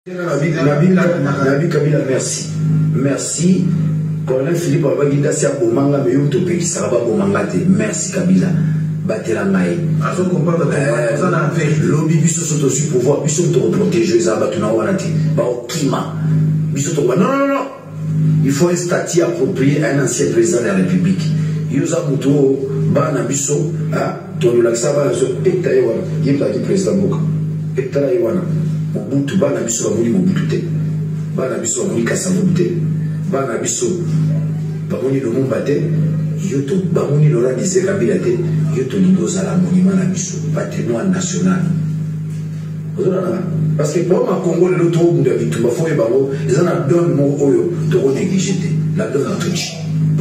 Nabi Kabila, merci. Merci. Colonel Philippe Abaginda si abomanga me yo to pekisa ba bomanga te. Merci Kabila. Batela ngai. Azo comprendre que ça na fait. Lobby biso soto su pouvoir biso to protéger ça ba tuna wana te. Ba okima. Biso to ba non. Il faut un statut approprié à un ancien président de la République. Yoza muto ba na biso to laksa ba zo pekta wana. Yeba di président Boka. Pekta wana. Mobutu bana biso bamoni Mobutu te, bana biso bamoni Kasavubu te, bana biso bamoni Lumumba te, yoto bamoni Laurent Désiré Kabila te, yoto lingoza la monument na biso patrimoine national. Parce que pour ma Congo le trop de bitumba faut y bango, ils en a donné mon oyo to négligé la donne en touch.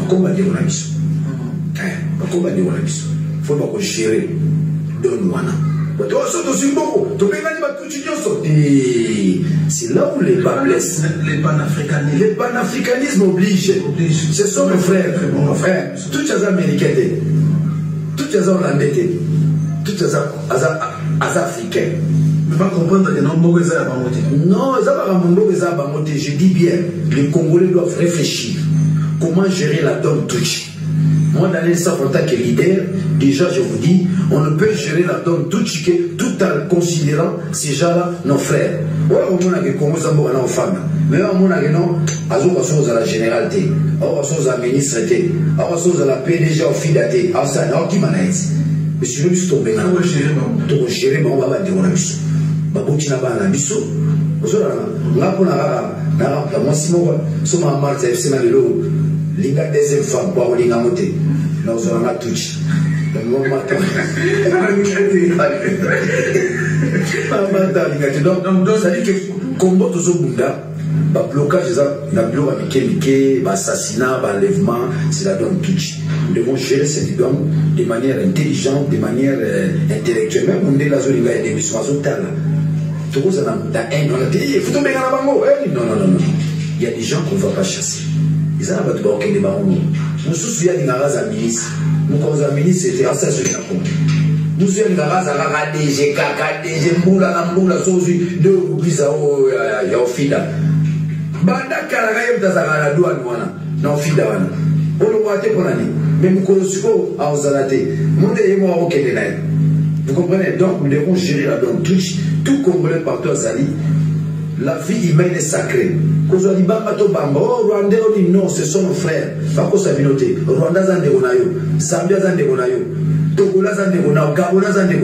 Comment dire on a biso? Comment dire on a biso? Faut pas qu'on gérer donne wana. C'est là où les bas blessent. Les panafricanismes obligent. Ce sont nos frères. Tous les Américains, tous les Hollandais, tous les Africains. Mais pas comprendre que non, je dis bien, les Congolais doivent réfléchir. Comment gérer la donne touch. Moi, dans l'instant, en tant que leader, déjà, je vous dis, on ne peut gérer la donne tout en considérant ces gens-là nos frères. Ouais, on a des Congo Zambo en femme. Mais on a des non, à la généralité, à la ministre, à la PDG, au Fidaté, à ça, non, qui m'en aide. Mais si nous sommes tombés là, on va gérer, on va dire, on a mis ça. Baboutina Bana Bisso, on a pour la moi, si moi, si ma marque, c'est ma vélo. Linga deuxième femme pour linga moté nous on a touché donc ça dit que combat toujours bunda ba blocage na bloc amike ba assassinat ba enlèvement c'est la donne touche nous devons gérer cette donne de manière intelligente de manière intellectuelle même on est la zone linga des missions azotala tout ça dans un on a dit faut tomber dans la bango non il y a des gens qu'on va pas chasser. Ils ont pas de banque de banque. Nous sommes des garages à ministre. Nous sommes à ministre, c'était à ça ce qu'il a compris. Nous sommes des garages à DG, KKDG, Mboula, Sozi, deux Bisa, Yofida. Banda Karagayem Tazara, douane, non, Fida. On le voit pour l'année. Même Kolosuko à Ozalate. Mon et moi, ok, vous comprenez? Donc, nous devons gérer la donne Twitch, tout Congolais partout à Zali. La vie humaine est sacrée. Rwandais, non, ce sont nos frères. Rwanda, Zambia, Zambia, Togola, Zambia, Gabona, Zambia.